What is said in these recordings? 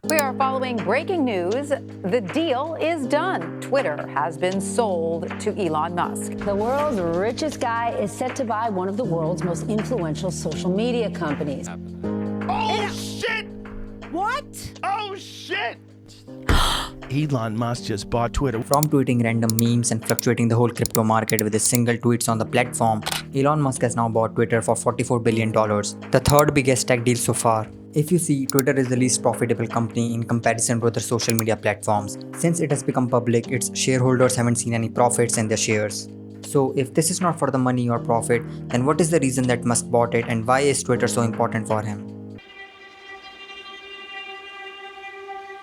We are following breaking news. The deal is done. Twitter has been sold to Elon Musk. The world's richest guy is set to buy one of the world's most influential social media companies. Oh, shit! What? Oh, shit! Elon Musk just bought Twitter. From tweeting random memes and fluctuating the whole crypto market with his single tweets on the platform, Elon Musk has now bought Twitter for $44 billion, the third biggest tech deal so far. If you see, Twitter is the least profitable company in comparison to other social media platforms. Since it has become public, its shareholders haven't seen any profits in their shares. So if this is not for the money or profit, then what is the reason that Musk bought it, and why is Twitter so important for him?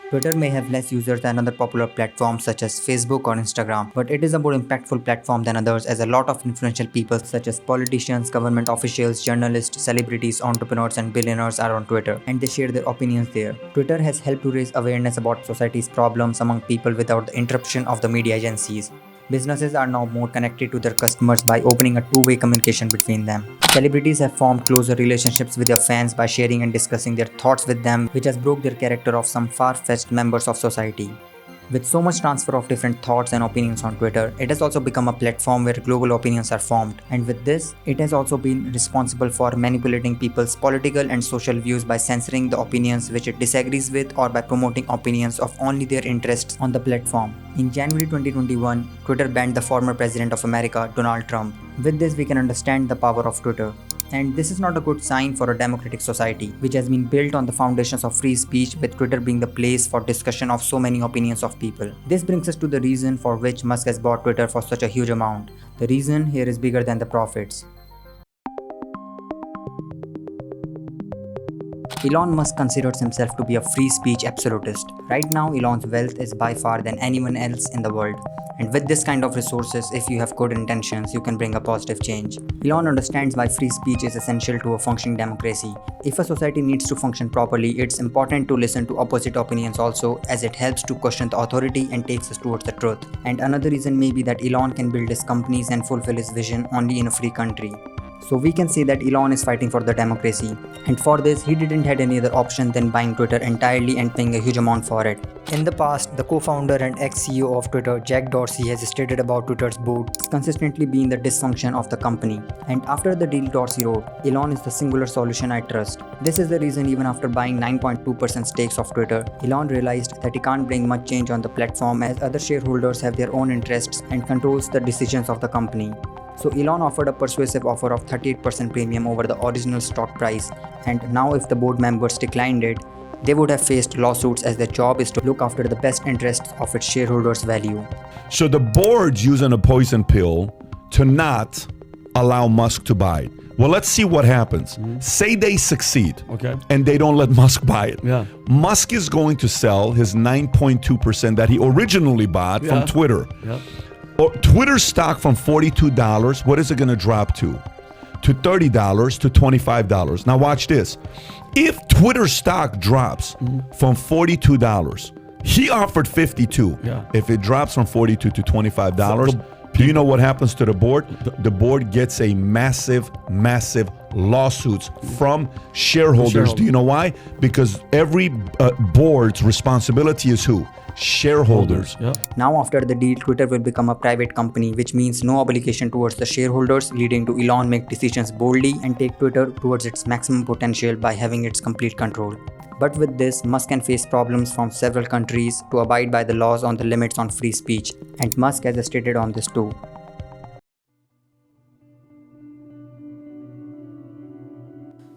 Twitter may have less users than other popular platforms such as Facebook or Instagram, but it is a more impactful platform than others, as a lot of influential people such as politicians, government officials, journalists, celebrities, entrepreneurs and billionaires are on Twitter, and they share their opinions there. Twitter has helped to raise awareness about society's problems among people without the interruption of the media agencies. Businesses are now more connected to their customers by opening a two-way communication between them. Celebrities have formed closer relationships with their fans by sharing and discussing their thoughts with them, which has broke their character of some far-fetched members of society. With so much transfer of different thoughts and opinions on Twitter, it has also become a platform where global opinions are formed. And with this, it has also been responsible for manipulating people's political and social views by censoring the opinions which it disagrees with, or by promoting opinions of only their interests on the platform. In January 2021, Twitter banned the former president of America, Donald Trump. With this, we can understand the power of Twitter. And this is not a good sign for a democratic society, which has been built on the foundations of free speech, with Twitter being the place for discussion of so many opinions of people. This brings us to the reason for which Musk has bought Twitter for such a huge amount. The reason here is bigger than the profits. Elon Musk considers himself to be a free speech absolutist. Right now, Elon's wealth is by far than anyone else in the world. And with this kind of resources, if you have good intentions, you can bring a positive change. Elon understands why free speech is essential to a functioning democracy. If a society needs to function properly, it's important to listen to opposite opinions also, as it helps to question the authority and takes us towards the truth. And another reason may be that Elon can build his companies and fulfill his vision only in a free country. So we can say that Elon is fighting for the democracy, and for this he didn't have any other option than buying Twitter entirely and paying a huge amount for it. In the past, the co-founder and ex-CEO of Twitter, Jack Dorsey, has stated about Twitter's board consistently being the dysfunction of the company. And after the deal, Dorsey wrote, "Elon is the singular solution I trust." This is the reason even after buying 9.2% stakes of Twitter, Elon realized that he can't bring much change on the platform, as other shareholders have their own interests and controls the decisions of the company. So Elon offered a persuasive offer of 38% premium over the original stock price, and now if the board members declined it, they would have faced lawsuits, as their job is to look after the best interests of its shareholders' value. So the board's using a poison pill to not allow Musk to buy it. Well, let's see what happens. Say they succeed, Okay. and they don't let Musk buy it. Yeah. Musk is going to sell his 9.2% that he originally bought from Twitter. Yeah. Or Twitter stock from $42, what is it going to drop to? To $30, to $25. Now watch this. If Twitter stock drops from $42, he offered $52. Yeah. If it drops from $42 to $25, do you know what happens to the board? The board gets a massive lawsuits from shareholders. Do you know why? Because every board's responsibility is who? Shareholders. Yeah. Now after the deal, Twitter will become a private company, which means no obligation towards the shareholders, leading to Elon make decisions boldly and take Twitter towards its maximum potential by having its complete control. But with this, Musk can face problems from several countries to abide by the laws on the limits on free speech, and Musk has stated on this too.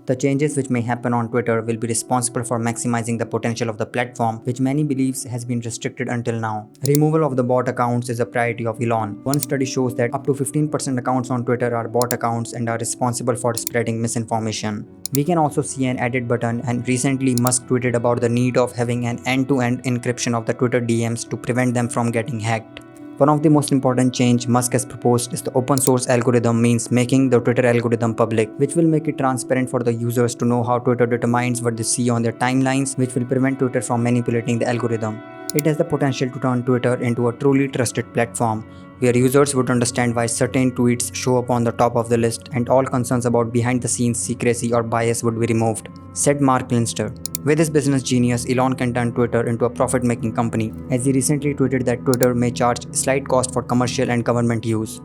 The changes which may happen on Twitter will be responsible for maximizing the potential of the platform, which many believes has been restricted until now. Removal of the bot accounts is a priority of Elon. One study shows that up to 15% accounts on Twitter are bot accounts and are responsible for spreading misinformation. We can also see an edit button, and recently Musk tweeted about the need of having an end-to-end encryption of the Twitter DMs to prevent them from getting hacked. One of the most important change Musk has proposed is the open source algorithm, means making the Twitter algorithm public, which will make it transparent for the users to know how Twitter determines what they see on their timelines, which will prevent Twitter from manipulating the algorithm. It has the potential to turn Twitter into a truly trusted platform, where users would understand why certain tweets show up on the top of the list, and all concerns about behind-the-scenes secrecy or bias would be removed, said Mark Linster. With his business genius, Elon can turn Twitter into a profit-making company, as he recently tweeted that Twitter may charge slight cost for commercial and government use.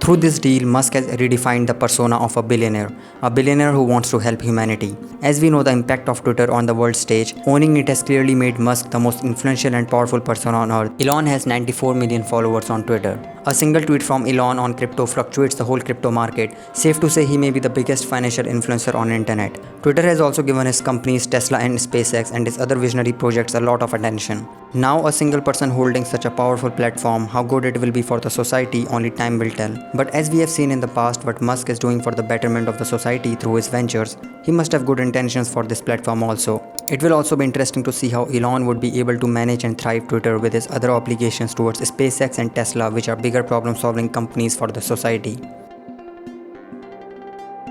Through this deal, Musk has redefined the persona of a billionaire who wants to help humanity. As we know the impact of Twitter on the world stage, owning it has clearly made Musk the most influential and powerful person on earth. Elon has 94 million followers on Twitter. A single tweet from Elon on crypto fluctuates the whole crypto market. Safe to say he may be the biggest financial influencer on internet. Twitter has also given his companies Tesla and SpaceX and his other visionary projects a lot of attention. Now a single person holding such a powerful platform, how good it will be for the society, only time will tell. But as we have seen in the past what Musk is doing for the betterment of the society through his ventures, he must have good intentions for this platform also. It will also be interesting to see how Elon would be able to manage and thrive Twitter with his other obligations towards SpaceX and Tesla, which are bigger problem-solving companies for the society.